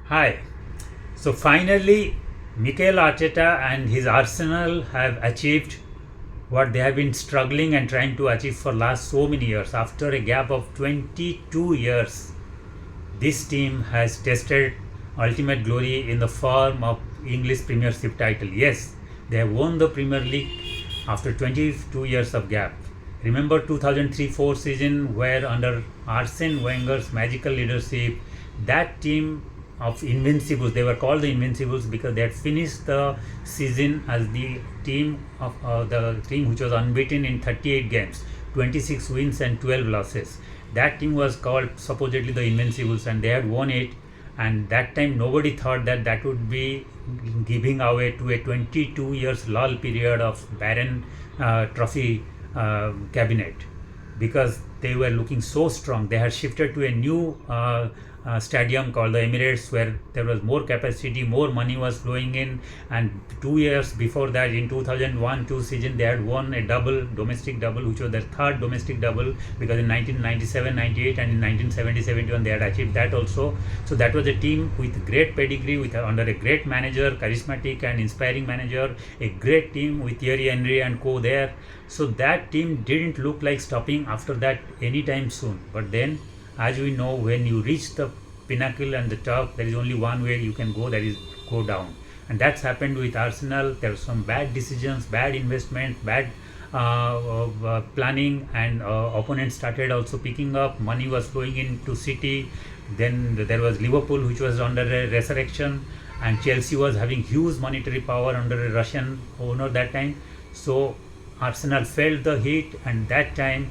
Hi. So finally, Mikel Arteta and his Arsenal have achieved what they have been struggling and trying to achieve for last so many years. After a gap of 22 years, this team has tested ultimate glory in the form of English Premiership title. Yes, they have won the Premier League after 22 years of gap. Remember 2003-4 season where under Arsene Wenger's magical leadership, that team of Invincibles, they were called the Invincibles because they had finished the season as the team which was unbeaten in 38 games, 26 wins and 12 losses. That team was called supposedly the Invincibles, and they had won it. And that time nobody thought that that would be giving away to a 22 years lull period of barren trophy cabinet, because they were looking so strong. They had shifted to a new stadium called the Emirates, where there was more capacity, more money was flowing in. And 2 years before that, in 2001-2 season, they had won a double, domestic double, which was their third domestic double, because in 1997-98 and in 1970-71 they had achieved that also. So that was a team with great pedigree, with under a great manager, charismatic and inspiring manager, a great team with Thierry Henry and co there. So that team didn't look like stopping after that anytime soon. But then, as we know, when you reach the pinnacle and the top, there is only one way you can go, that is go down. And that's happened with Arsenal. There were some bad decisions, bad investment, bad planning, and opponents started also picking up. Money was flowing into City. Then there was Liverpool, which was under a resurrection, and Chelsea was having huge monetary power under a Russian owner that time. So Arsenal felt the heat, and that time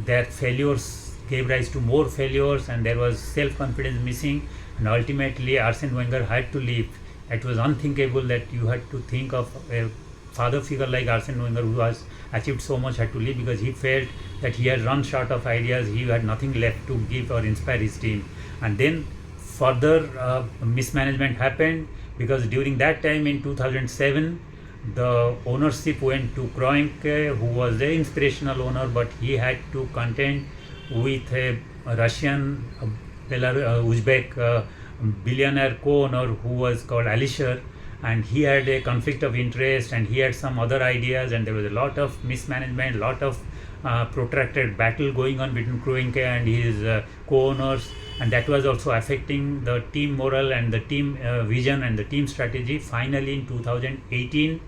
their failures gave rise to more failures, and there was self-confidence missing, and ultimately Arsene Wenger had to leave. It was unthinkable that you had to think of a father figure like Arsene Wenger, who has achieved so much, had to leave because he felt that he had run short of ideas, he had nothing left to give or inspire his team. And then further mismanagement happened, because during that time in 2007 the ownership went to Kroenke, who was the inspirational owner, but he had to contend with a Russian, Uzbek billionaire co-owner who was called Alisher, and he had a conflict of interest, and he had some other ideas, and there was a lot of mismanagement, lot of protracted battle going on between Kroenke and his co-owners, and that was also affecting the team morale and the team vision and the team strategy. Finally, in 2018,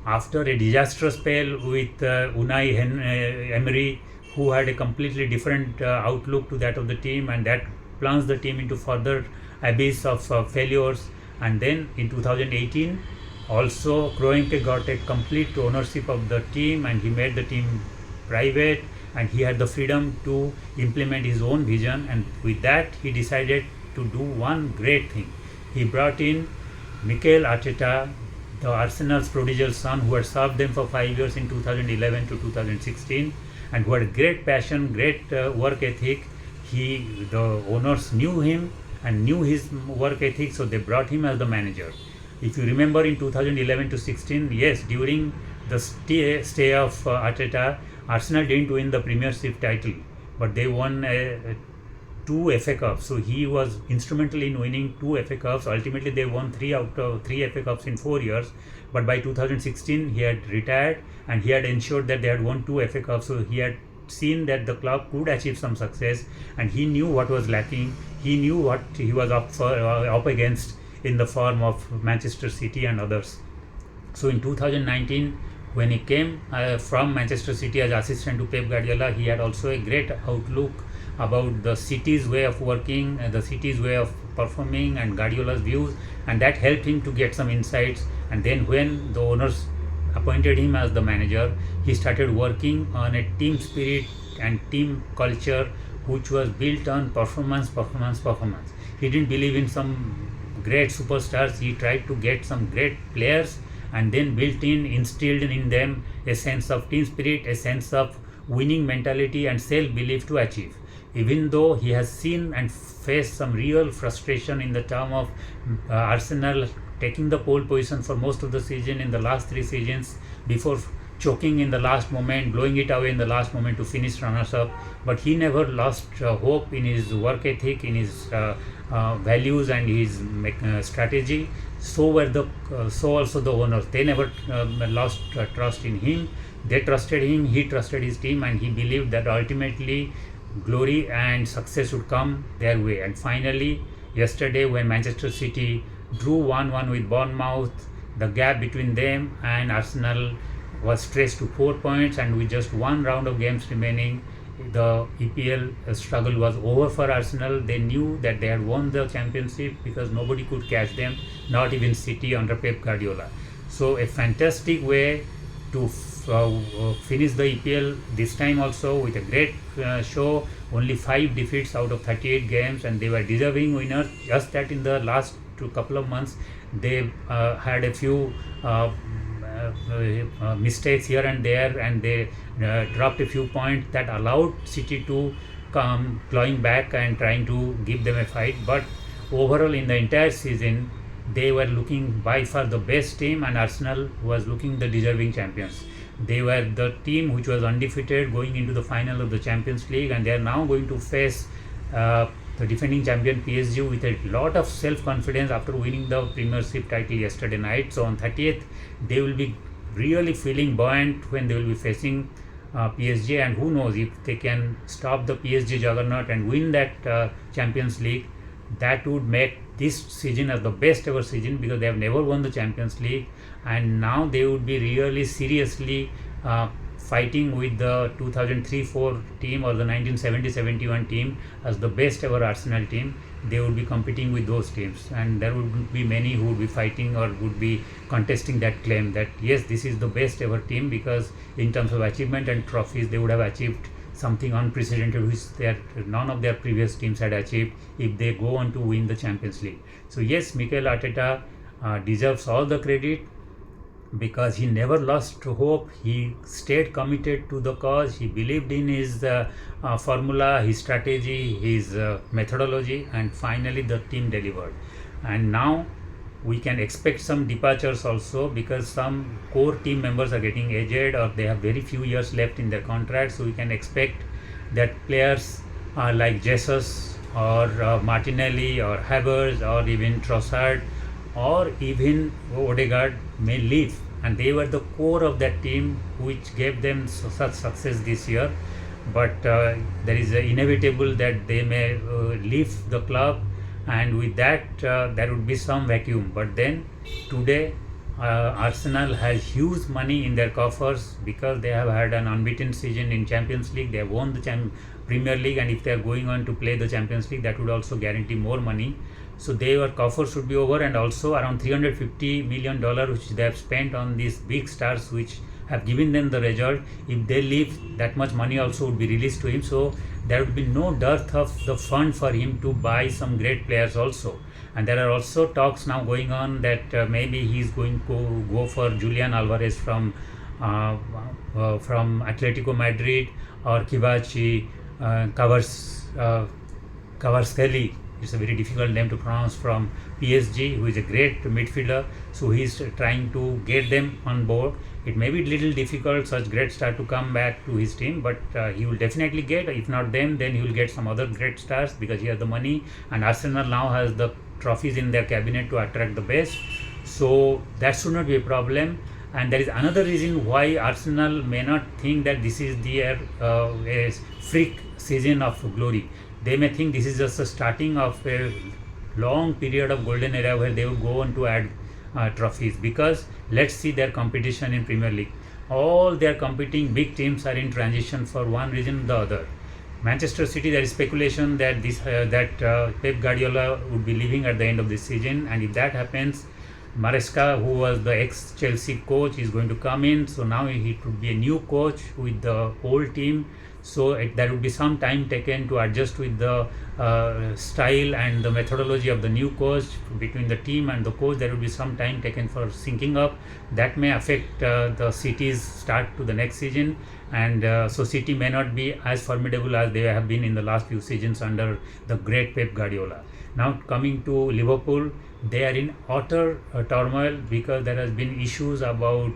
after a disastrous spell with Unai Emery, who had a completely different outlook to that of the team, and that plunged the team into further abyss of failures. And then in 2018 also Kroenke got a complete ownership of the team, and he made the team private, and he had the freedom to implement his own vision. And with that he decided to do one great thing. He brought in Mikel Arteta, the Arsenal's prodigal son, who had served them for 5 years in 2011 to 2016, and who had great passion, great work ethic. The owners knew him and knew his work ethic, so they brought him as the manager. If you remember, in 2011 to 16, yes, during the stay of Arteta, Arsenal didn't win the Premiership title, but they won two FA Cups. So he was instrumental in winning two FA Cups. Ultimately, they won 3 out of 3 FA Cups in 4 years. But by 2016, he had retired, and he had ensured that they had won 2 FA Cups. So he had seen that the club could achieve some success, and he knew what was lacking. He knew what he was up against in the form of Manchester City and others. So in 2019, when he came from Manchester City as assistant to Pep Guardiola, he had also a great outlook about the City's way of working, the City's way of performing, and Guardiola's views, and that helped him to get some insights. And then when the owners appointed him as the manager, he started working on a team spirit and team culture which was built on performance. He didn't believe in some great superstars. He tried to get some great players, and then instilled in them a sense of team spirit, a sense of winning mentality and self-belief to achieve. Even though he has seen and faced some real frustration in the term of Arsenal taking the pole position for most of the season in the last 3 seasons before choking in the last moment, blowing it away in the last moment to finish runners up. But he never lost hope in his work ethic, in his values and his strategy. So also the owners. They never lost trust in him. They trusted him. He trusted his team, and he believed that ultimately glory and success would come their way. And finally, yesterday when Manchester City drew 1-1 with Bournemouth, the gap between them and Arsenal was stretched to 4 points, and with just one round of games remaining, the EPL struggle was over for Arsenal. They knew that they had won the championship because nobody could catch them, not even City under Pep Guardiola. So a fantastic way to finish the EPL this time also with a great show. Only 5 defeats out of 38 games, and they were deserving winners. Just that in the last couple of months they had a few mistakes here and there, and they dropped a few points that allowed City to come clawing back and trying to give them a fight. But overall in the entire season they were looking by far the best team, and Arsenal was looking the deserving champions. They were the team which was undefeated going into the final of the Champions League, and they are now going to face the defending champion PSG with a lot of self-confidence after winning the Premiership title yesterday night. So on 30th they will be really feeling buoyant when they will be facing PSG, and who knows if they can stop the PSG juggernaut and win that Champions League. That would make this season as the best ever season, because they have never won the Champions League, and now they would be really seriously fighting with the 2003-4 team or the 1970-71 team as the best ever Arsenal team. They would be competing with those teams, and there would be many who would be fighting or would be contesting that claim that yes, this is the best ever team, because in terms of achievement and trophies they would have achieved something unprecedented which none of their previous teams had achieved if they go on to win the Champions League. So yes, Mikel Arteta deserves all the credit, because he never lost hope. He stayed committed to the cause. He believed in his formula, his strategy, his methodology, and finally the team delivered. And now we can expect some departures also, because some core team members are getting aged or they have very few years left in their contract. So we can expect that players like Jesus or Martinelli or Havertz or even Trossard or even Odegaard may leave, and they were the core of that team which gave them such success this year. But there is inevitable that they may leave the club, and with that there would be some vacuum. But then today Arsenal has huge money in their coffers, because they have had an unbeaten season in Champions League. They have won the Premier League, and if they are going on to play the Champions League, that would also guarantee more money. So their coffers should be over, and also around $350 million which they have spent on these big stars which have given them the result. If they leave, that much money also would be released to him. So there would be no dearth of the fund for him to buy some great players also. And there are also talks now going on that maybe he is going to go for Julian Alvarez from Atletico Madrid, or Kvaratskhelia. It's a very difficult name to pronounce, from PSG, who is a great midfielder. So he's trying to get them on board. It may be a little difficult such great star to come back to his team, but he will definitely get, if not them, then he will get some other great stars, because he has the money, and Arsenal now has the trophies in their cabinet to attract the best. So that should not be a problem. And there is another reason why Arsenal may not think that this is their a freak season of glory. They may think this is just the starting of a long period of golden era where they will go on to add trophies. Because let's see their competition in Premier League. All their competing big teams are in transition for one reason or the other. Manchester City, there is speculation that Pep Guardiola would be leaving at the end of this season, and if that happens, Maresca, who was the ex-Chelsea coach, is going to come in. So now he could be a new coach with the old team. So there would be some time taken to adjust with the style and the methodology of the new coach. Between the team and the coach, there will be some time taken for syncing up. That may affect the City's start to the next season, and so City may not be as formidable as they have been in the last few seasons under the great Pep Guardiola. Now coming to Liverpool, they are in utter turmoil because there has been issues about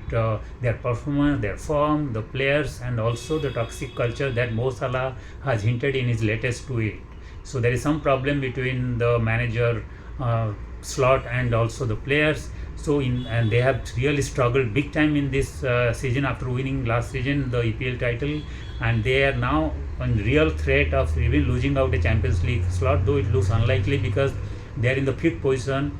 their performance, their form, the players, and also the toxic culture that Mo Salah has hinted in his latest tweet. So there is some problem between the manager slot and also the players. So and they have really struggled big time in this season after winning last season the EPL title, and they are now on real threat of even losing out a Champions League slot, though it looks unlikely because they are in the fifth position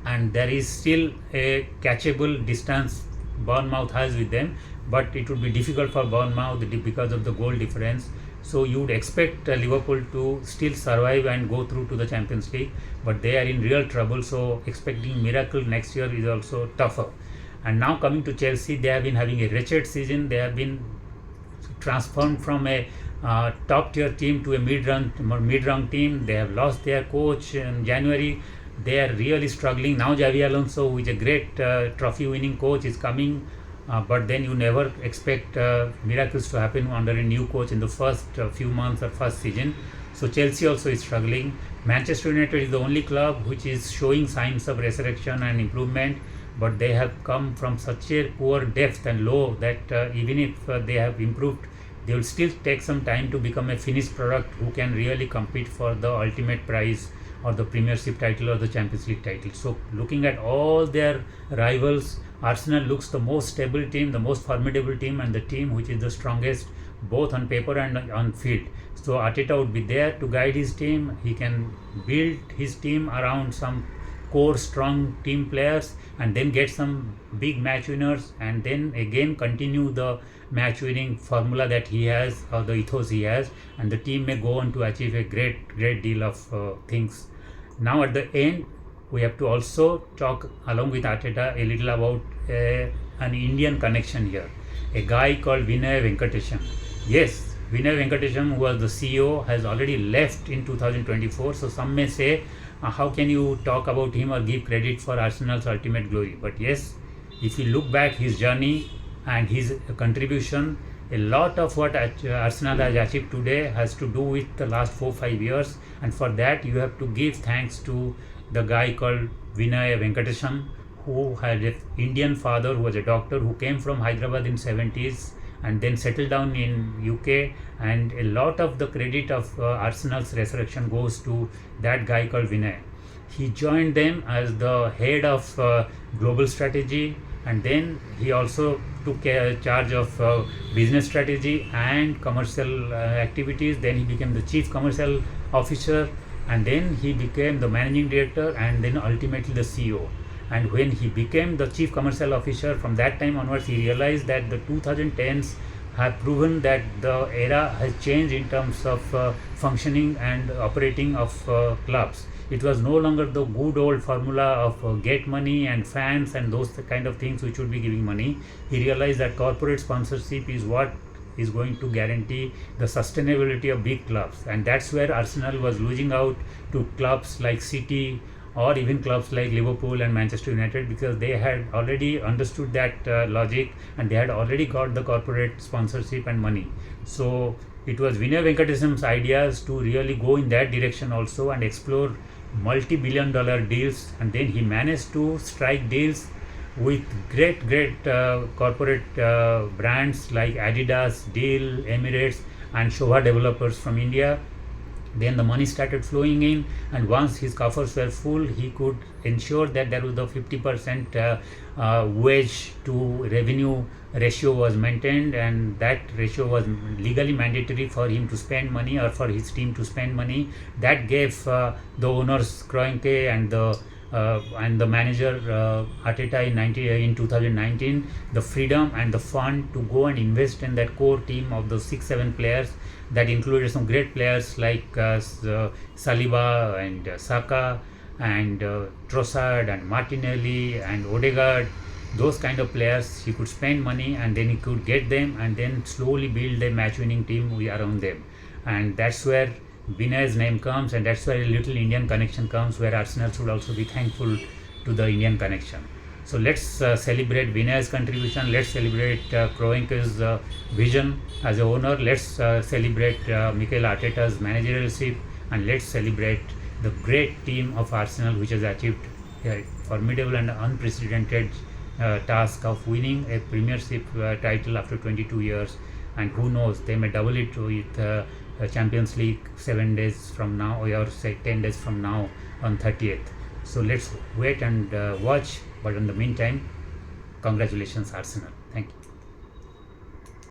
and there is still a catchable distance Bournemouth has with them, but it would be difficult for Bournemouth because of the goal difference. So you would expect Liverpool to still survive and go through to the Champions League, but they are in real trouble. So expecting miracle next year is also tougher. And now coming to Chelsea, they have been having a wretched season. They have been transformed from a top tier team to a mid-rung team. They have lost their coach in January. They are really struggling now. Xavi Alonso, who is a great trophy-winning coach, is coming. But then you never expect miracles to happen under a new coach in the first few months or first season. So Chelsea also is struggling. Manchester United is the only club which is showing signs of resurrection and improvement, but they have come from such a poor depth and low that even if they have improved, they will still take some time to become a finished product who can really compete for the ultimate prize or the Premiership title or the Champions League title. So looking at all their rivals, Arsenal looks the most stable team, the most formidable team, and the team which is the strongest both on paper and on field. So Arteta would be there to guide his team. He can build his team around some core strong team players and then get some big match winners and then again continue the match winning formula that he has or the ethos he has, and the team may go on to achieve a great deal of things. Now at the end, we have to also talk along with Arteta a little about an Indian connection here. A guy called Vinay Venkatesham. Yes, Vinay Venkatesham, who was the CEO, has already left in 2024. So some may say, how can you talk about him or give credit for Arsenal's ultimate glory? But yes, if you look back his journey and his contribution, a lot of what Arsenal has achieved today has to do with the last 4-5 years, and for that you have to give thanks to the guy called Vinay Venkatesham, who had an Indian father who was a doctor who came from Hyderabad in 70s and then settled down in UK, and a lot of the credit of Arsenal's resurrection goes to that guy called Vinay. He joined them as the head of global strategy, and then he also took charge of business strategy and commercial activities. Then he became the chief commercial officer, and then he became the managing director, and then ultimately the CEO. And when he became the chief commercial officer, from that time onwards he realized that the 2010s have proven that the era has changed in terms of functioning and operating of clubs. It was no longer the good old formula of get money and fans and those kind of things which would be giving money. He realized that corporate sponsorship is what is going to guarantee the sustainability of big clubs, and that's where Arsenal was losing out to clubs like City or even clubs like Liverpool and Manchester United, because they had already understood that logic and they had already got the corporate sponsorship and money. So it was Vinay Venkatesham's ideas to really go in that direction also and explore multi-billion-dollar deals, and then he managed to strike deals with great corporate brands like Adidas, Dell, Emirates, and Shobha Developers from India. Then the money started flowing in, and once his coffers were full, he could ensure that there was the 50% wage to revenue ratio was maintained, and that ratio was legally mandatory for him to spend money or for his team to spend money. That gave the owners Kroenke and the manager Arteta in 2019 the freedom and the fund to go and invest in that core team of the 6-7 players that included some great players like Saliba and Saka and Trossard and Martinelli and Odegaard. Those kind of players, he could spend money and then he could get them and then slowly build a match winning team around them. And that's where Vinay's name comes, and that's where a little Indian connection comes, where Arsenal should also be thankful to the Indian connection. So let's celebrate Vinay's contribution. Let's celebrate Kroenke's vision as a owner. Let's celebrate Mikel Arteta's managerialship, and let's celebrate the great team of Arsenal, which has achieved a formidable and unprecedented task of winning a Premiership title after 22 years. And who knows, they may double it with Champions League 7 days from now, or say 10 days from now on 30th. So let's wait and watch. But in the meantime, congratulations, Arsenal. Thank you.